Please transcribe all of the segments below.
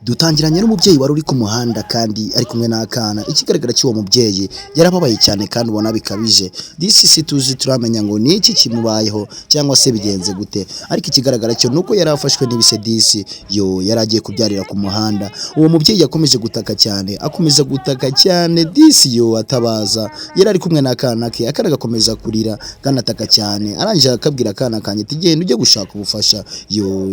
Dutangiranye n'umubyeyi wari uri ku muhanda kandi ari kumwe n'akana, ikigaragara cy'uwo mubyeyi yarababaye cyane kandi ubona bikabije. Disi si tuzi turamenya ngo ni iki kimubayeho cyangwa se bigenze gute, ariko ikigaragara cyo nuko yari afashwe n'ibise disi yari agiye kubyarira ku muhanda. Uwo mubyeyi yakomeje gutaka cyane, akomeza gutaka cyane, disi atabaza. Yari ari kumwe n'akana ke, akana gakomeza kurira kandi ataka cyane, arangije akabwira akana kanye ati genda ujye gushaka ubufasha.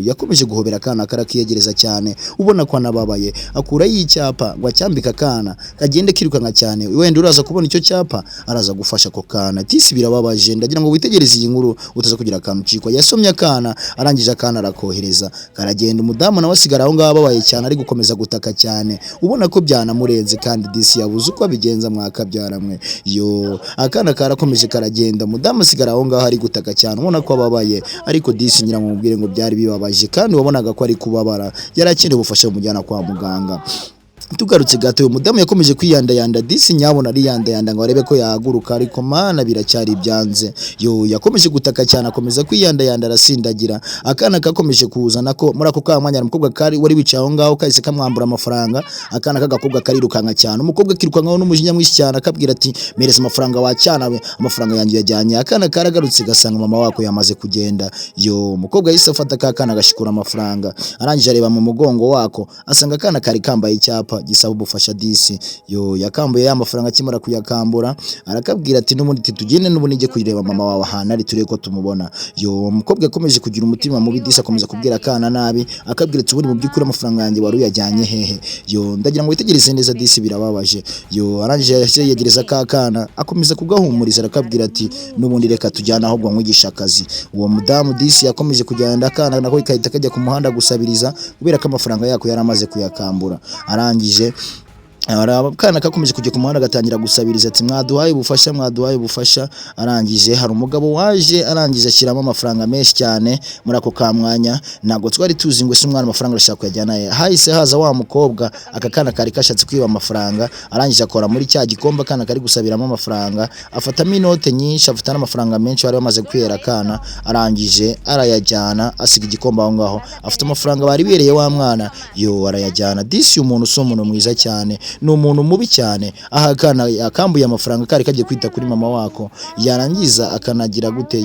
Yakomeje guhobera akana karakiyegereza cyane, ubona ko anababaye. Akura y'icyapa ngo acyambika akana kagende kirukanka cyane, wenda uraza kubona icyo cyapa araza gufasha ako kana. Disi birababaje, ndagira ngo witegereze iyi nkuru utaza kugira akantu cikwa. Yasomye akana, arangije akana arakohereza karagenda. Umudamu nawe asigara aho ngaho ababaye cyane, ari gukomeza gutaka cyane, ubona ko byanamurenze kandi disi yabuze uko abigenza mwakabyaramwe. Akana karakomeje karagenda, umudamu asigara aho ngaho ari gutaka cyane, ubona ko ababaye, ariko disi nyirango mubwire ngo byari bibabaje kandi wabonaga ko ari kubabara, yari akeneye ubufasha bumujyana kwa muganga. Tugarutse gato, uyu mudamu yakomeje kwiyandayanda, disi nyabona ari yandayanda ngo arebe ko yahaguruka, ariko mana biracyari byanze. Yakomeje gutaka cyane, akomeza kwiyandayanda arasindagira. Akana kakomeje kuzana ko muri ako kamwanya umukobwa kari wari wicaye aho ngaho kahise kamwambura amafaranga. Akana k'agakobwa karirukanka cyane, umukobwa kirukankaho n'umujinya mwinshi cyane, akabwira ati mereza amafaranga wacyana we, amafaranga yanjye yajyanye. Akana karagarutse gasanga mama wako yamaze kugenda. Umukobwa yahise afata akana agashikura amafaranga, arangije areba mu mugongo wako asanga akana kari kambaye icyapa gisaba ubufasha disi. Yakambuye ya mafaranga, akimara kuyakambura arakabwira ati n'ubundi tugende n'ubundi njye kureba mama wawe ahantu ari turebe ko tumubona. Umukobwa yakomeje kugira umutima mubi, disi akomeza kubwira akana nabi, akabwira ati ubundi mu by'ukuri amafaranga yanjye wari uyajyanye hehe? Ndagira ngo witegereze neza, disi birababaje. Arangije yegereza akana, akomeza kugahumuriza, arakabwira ati n'ubundi reka tujyana ahubwo nkwigisha akazi. Uwo mudamu disi yakomeje kugenda, akana nako kahita kajya ku muhanda gusabiriza kubera ko amafaranga yako yari amaze kuyakambura. Arangije akana kakomeje kujya ku muhanda gatangira gusabiriza ati mwaduhaye ubufasha. Arangije hari umugabo waje, arangije ashyiramo amafaranga menshi cyane. Muri ako kamwanya ntabwo twari tuzi ngo ese umwana amafaranga arashaka kuyajyana he. Hahise haza wa mukobwa, aka kana kari kashatse kwiba amafaranga, arangije akora muri cya gikombe akana kari gusabiramo amafaranga, afatamo inote nyinshi, afata n'amafaranga menshi bari bamaze kwihera akana, arangije arayajyana, asiga igikombe aho ngaho, afite amafaranga bari bereye wa mwana, arayajyana. Disi umuntu si umuntu mwiza cyane, ni umuntu mubi cyane. Aha akana akambuye amafaranga kari kagiye kwita kuri mama wako, yarangiza akanagira gute,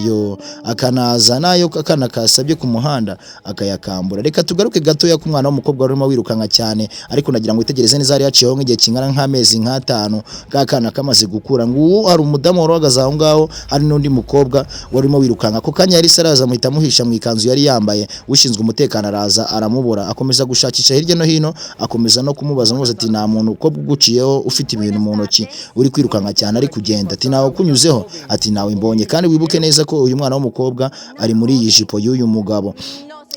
akanaza nayo akana kasabye ku muhanda akayakambura. Reka tugaruke gatoya ku mwana w'umukobwa urimo wirukanka cyane, ariko nagira ngo witegereze neza, hari haciyeho nk'igihe kingana nk'amezi nk'atanu kakana kamaze gukura. Ngo hari umudamu warahagaze aho ngaho, hari n'undi mukobwa warimo wirukanka. Ako kanya yari saraza muhita muhisha mu ikanzu yari yambaye, ushinzwe umutekano araza aramubura, akomeza gushakisha hirya no hino, akomeza no kumubaza ati nta muntu ko guciyeho ufite ibintu mu ntoki uri kwirukanka cyane ari kugenda? Ati nawe kunyuzeho? Ati nawe mbonye. Kandi wibuke neza ko uyu mwana w'umukobwa ari muri iyi jipo y'uyu mugabo.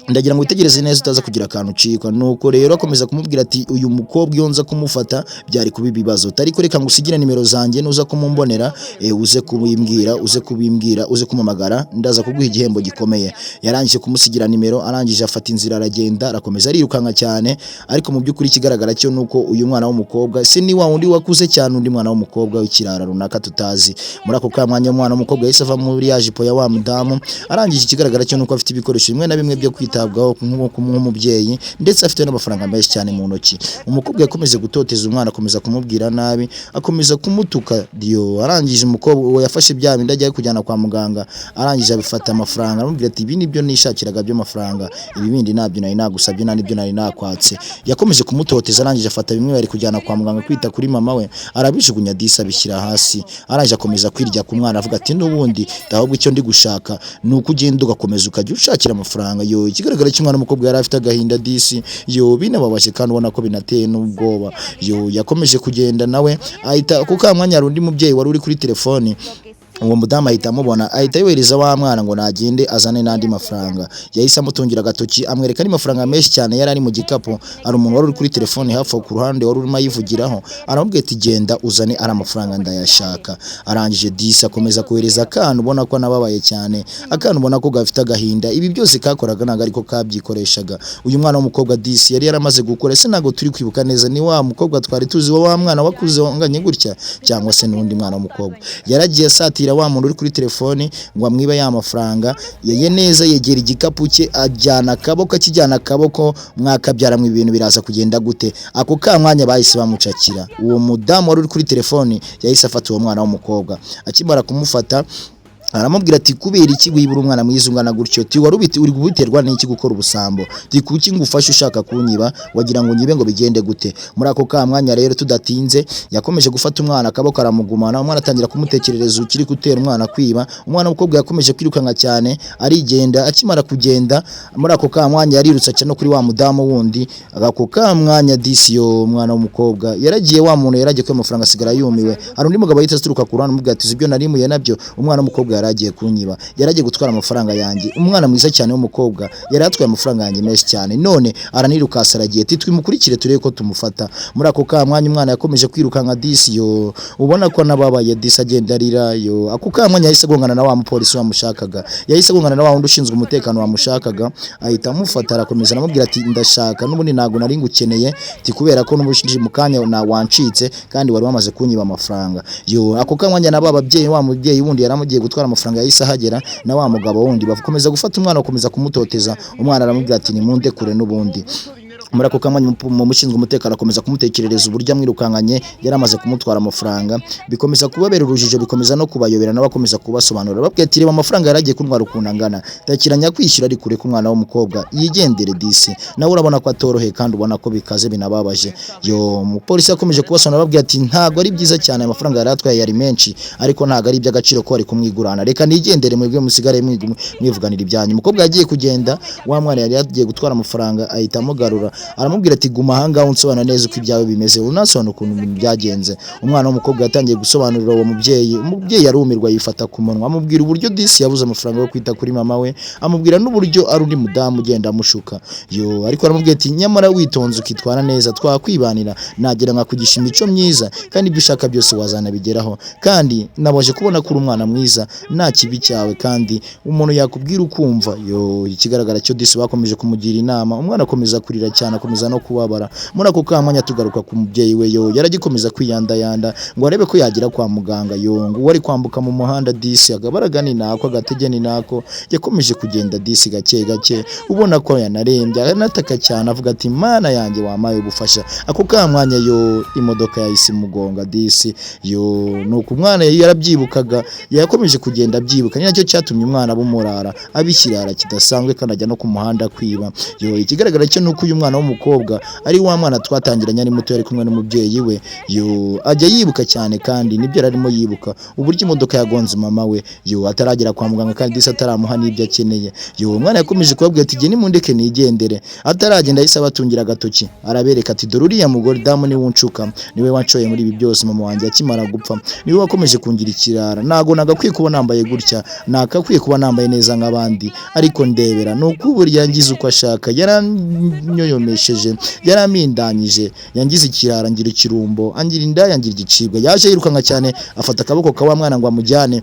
Ndagira ngo witegereze neza utaza kugira akantu cikwa. Nuko rero akomeza kumubwira ati uyu mukobwa iyo nza kumufata byari kuba ibibazo, ariko reka ngusigire nimero zanjye, nuza kumumbonera uze kubimbwira uze kumamagara, ndaza kuguha igihembo gikomeye. Yarangije kumusigira nimero, arangije afata inzira aragenda, arakomeza arirukanka cyane. Ariko mu by'ukuri ikigaragara cyo nuko uyu mwana w'umukobwa se ni wa wundi wakuze cyane, undi mwana w'umukobwa w'ikirara runaka tutazi. Muri ako kamwanya umwana w'umukobwa yahise ava muri ya jipo ya wa mudamu. Arangije ikigaragara cyo nuko afite ibikoresho bimwe na bimwe byo kwitabwaho nk'umubyeyi, ndetse afite n'amafaranga menshi cyane mu ntoki. Umukobwa yakomeje gutoteza umwana, akomeza kumubwira nabi, akomeza kumutuka. Arangije umukobwa yafashe bya bindi ajya kujyana kwa muganga, arangije abifata amafaranga, aramubwira ati ibi nibyo nishakiraga by'amafaranga, ibi bindi nabyo nari nagusabye, nibyo nari nakwatse. Yakomeje kumutoteza, arangije afata bimwe bari kujyana kwa muganga kwita kuri mama we, arabijugunya disi abishyira hasi. Arangije akomeza kwirya ku mwana, avuga ati n'ubundi ahubwo icyo ndi gushaka ni uko ugenda ugakomeza ukajya ushakira amafaranga. Ikigaragara cy'umwana w'umukobwa yari afite agahinda disi, binababaje kandi ubona ko binateye n'ubwoba. Yakomeje kugenda nawe ahita ku kamwanya hari undi mubyeyi wari uri kuri telefoni. Uwo mudamu ahita amubona, ahita yohereza wa mwana ngo nagende azane n'andi mafaranga. Yahise amutungira agatoki, amwereka ari mafaranga menshi cyane yari ari mu gikapu. Hari umuntu wari uri kuri telefoni hafi ku ruhande wari urimo ayivugiraho, aramubwira ati genda uzane ari amafaranga ndayashaka. Arangije disi akomeza kohereza akana, ubona ko anababaye cyane, akana ubona ko gafite agahinda. Ibi byose kakoraga ntabwo ariko kabyikoreshaga. Uyu mwana w'umukobwa disi yari yaramaze gukora, ese ntabwo turi kwibuka neza ni wa mukobwa twari tuzi wa mwana wakuze wanganye gutya, cyangwa se n'undi mwana w'umukobwa. Yaragiye asatira kwakira wa muntu uri kuri telefone ngo amwiba ya mafaranga yeye neza yegera igikapu cye ajyana akaboko mwakabyara mu ibintu biraza kugenda gute ako ka mwanya bahise bamucakira uwo mudamu wari uri kuri telefone yahise afata uwo mwana w'umukobwa akimara kumufata aramubwira ati kubera iki wibura umwana mwiza ungana gutyo ti warubiti uri gubuterwa n'iki gukora ubusambo ti kuki ngufasha ushaka kunyiba wagira ngo nyibe ngo bigende gute muri ako ka mwanya rero tudatinze yakomeje gufata umwana akaboko aramugumana umwana atangira kumutekerereza ukiri gutera umwana kwiba umwana w'umukobwa yakomeje kwirukanka cyane arigenda akimara kugenda muri ako ka mwanya yarirutsa cyane kuri wa mudamu wundi ako ka mwanya disiyo umwana w'umukobwa yaragiye wa muntu yaragiye kwa amafaranga asigara yumiwe hari undi mugabo yita aturuka kurana umubwira ati ibyo narimuye nabyo umwana w'umukobwa yaragiye kunyiba yaragiye gutwara amafaranga yanjye umwana mwiza cyane w'umukobwa yaratwaye amafaranga yanjye menshi cyane none aranirukasa aragiye titwimukurikire turebe ko tumufata muri ako ka mwanya umwana yakomeje kwiruka nka disiyo ubona ko nababaye disi agenda arira yo ako ka mwanya yahise agongana na wa mupolisi wamushakaga yahise agongana na wa wundi ushinzwe umutekano wamushakaga ahita amufata arakomeza aramubwira ati ndashaka n'ubundi ntago nari ngukeneye ti kubera ko n'ubushinji mu kanya na wancitse kandi wari wamaze kunyiba amafaranga yo ako ka mwanya na bababyeyi wa mubyeyi wundi yaramugiye gutwara amafaranga yahise ahagera na wa mugabo wundi bakomeza gufata umwana bakomeza kumutoteza umwana aramubwira ati nimunde kure n'ubundi muri ako kamanya mu mushinzwe umutekano akomeza kumutekerereza uburyo amwirukankanye yaramaze kumutwara amafaranga bikomeza kubabera urujijo bikomeza no kubayobera n'abakomeza kubasobanurira babwiye ati reba amafaranga yaragiye kuntwara ukuntu angana takiranya kwishyura ari kure k'umwana w'umukobwa yigendere disi nawe urabona ko atoroheye kandi ubona ko bikaze binababaje yo umupolisi yakomeje kubasobanurira babwiye ati ntago ari byiza cyane amafaranga yaratwaye yari menshi ariko ntago ari iby'agaciro ko ari kumwigurana reka nigendere mwebwe musigare mwivuganira ibyanyu umukobwa yagiye kugenda wa mwana yari yagiye gutwara amafaranga ahita amugarura aramubwira ati guma hanga unsobanura neza uko ibyawe bimeze unasobanura ukuntu ibintu byagenze umwana w'umukobwa yatangiye gusobanurira uwo umubyeyi yarumirwa yifata ku munwa amubwira uburyo disi yabuze amafaranga yo kwita kuri mama we amubwira n'uburyo ari undi mudamu ugenda amushuka yo ariko aramubwira ati nyamara witonze ukitwara neza twakwibanira nagira nkakugisha imico myiza kandi ibyo ushaka byose wazana bigeraho kandi nabaje kubona ko uri umwana mwiza nta kibi cyawe kandi umuntu yakubwira ukumva yo ikigaragara cyo disi bakomeje kumugira inama umwana akomeza kurira cyane akomeza no kubabara muri ako kamanya tugaruka ku mubyeyi we yo yaragikomeza kwiyandayanda ngo arebe ko yagira kwa muganga yo ngo wari kwambuka mu muhanda disi agabaraga ni nako agatege ni nako yakomeje kugenda disi gake gake ubona ko yanarembye aranataka cyane avuga ati mana yanjye wamaye ubufasha ako kamwanya yo imodoka yahise mugonga disi yo nuko umwana yarabyibukaga yakomeje kugenda abyibuka nicyo cyatumye umwana bumurara abishyirara kidasanzwe kandi ajya no ku muhanda kwiba yo ikigaragara cyo nuko uyu mwana w'umukobwa ari wa mwana twatangiranye ari muto yari kumwe n'umubyeyi we yo ajya yibuka cyane kandi nibyo arimo yibuka uburyo imodoka yagonze mama we yo ataragera kwa muganga kandi disi ataramuha n'ibyo akeneye yo umwana yakomeje kubabwira ati geni mundeke nigendere ataragenda yise abatungira agatoki arabereka ati dore uriya mugore damu ni wuncuka niwe wancoye muri ibi byose mama wanjye akimara gupfa niwe wakomeje kungira ikirara nago nagakwiye kuba nambaye gutya nakakwiye kuba nambaye neza nk'abandi ariko ndebera nuko uburyo yangize uko ashaka yaranyoyomesheje yaramindanyije yangize ikirara ngira ikirumbo angira inda yangira igicibwa yaje yirukanka cyane afata akaboko ka wa mwana ngo amujyane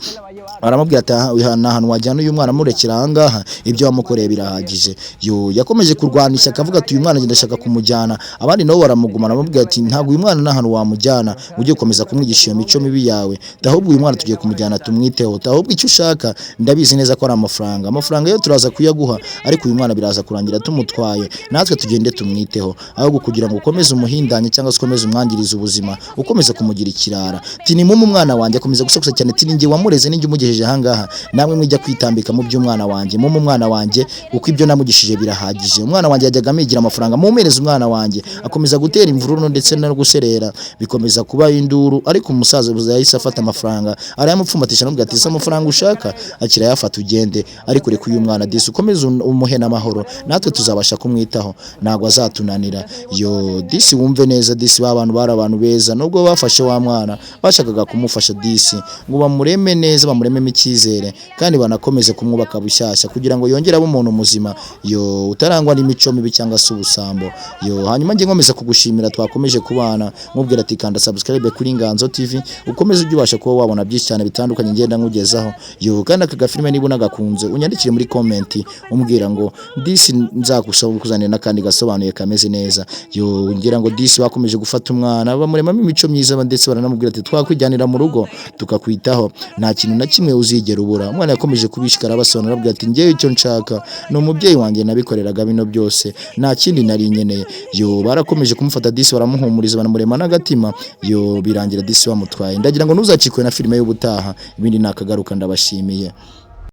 aramubwira ati ahantu wajyana uyu mwana murekera ahangaha ibyo wamukoreye birahagije yo yakomeje kurwanisha akavuga ati uyu mwana ngenda shaka kumujyana abandi nabo baramugumana aramubwira ati ntabwo uyu mwana n'ahantu wamujyana ujye gukomeza kumwigisha iyo mico mibi yawe ahubwo uyu mwana tugiye kumujyana tumwiteho ahubwo icyo ushaka ndabizi neza ko ari amafaranga yo turaza kuyaguha ariko uyu mwana biraza kurangira tumutwaye natwe tugende tumwiteho ahubwo kugira ngo ukomeze umuhindanye cyangwa se ukomeze umwangirize ubuzima ukomeze kumugira ikirara ati ni umwana wanjye akomeza gusakuza cyane ati ninjye wamureze ninjye umugejeje ahangaha namwe mwijya kwitambika mu by'umwana wanjye umwana wanjye uko ibyo namugishije birahagije umwana wanjye yajyaga amigira amafaranga mumereze umwana wanjye akomeza gutera imvururu ndetse no guserera bikomeza kuba induru ariko umusaza yahise afata amafaranga arayamupfumatisha n'ubwo ati amafaranga ushaka akira yafata ugende ariko reka uyu mwana disi ukomeze umuhe n'amahoro natwe tuzabasha kumwitaho ntabwo azatunanira yo disi wumve neza disi b'abantu bari abantu beza nubwo bafashe wa mwana bashakaga kumufasha disi ngo bamureme neza bamurememo icyizere kandi banakomeze kumwubaka bushyashya kugira ngo yongere abe umuntu muzima yo utarangwa n'imico mibi cyangwa se ubusambo yo hanyuma ngiye nkomeza kugushimira twakomeje kubana nkubwira ati kanda subscribe kuri Inganzo TV ukomeze ujye ubasha kuba wabona byinshi cyane bitandukanye ngenda nkugezaho yo kandi aka gafilme niba unagakunze unyandikire muri comment umbwira ngo disi nzagusaba kuzanira n'akandi gasobanuye kameze neza yo ngira ngo disi bakomeje gufata umwana bamuremamo imico myiza ndetse baranamubwira ati twakwijyanira mu rugo tukakwitaho nta kintu na kimwe kimwe uzigera ubura. Umwana yakomeje kubishikara abasobanura ababwira ati ngewe icyo nshaka no umubyeyi wanjye nabikoreraga bino byose nta kindi nari nkeneye. Yo barakomeje kumufata disi baramuhumuriza banamurema n'agatima, yo birangira disi bamutwaye. Ndagira ngo ntuzacikwe na filime y'ubutaha, ibindi nakagaruka ndabashimiye.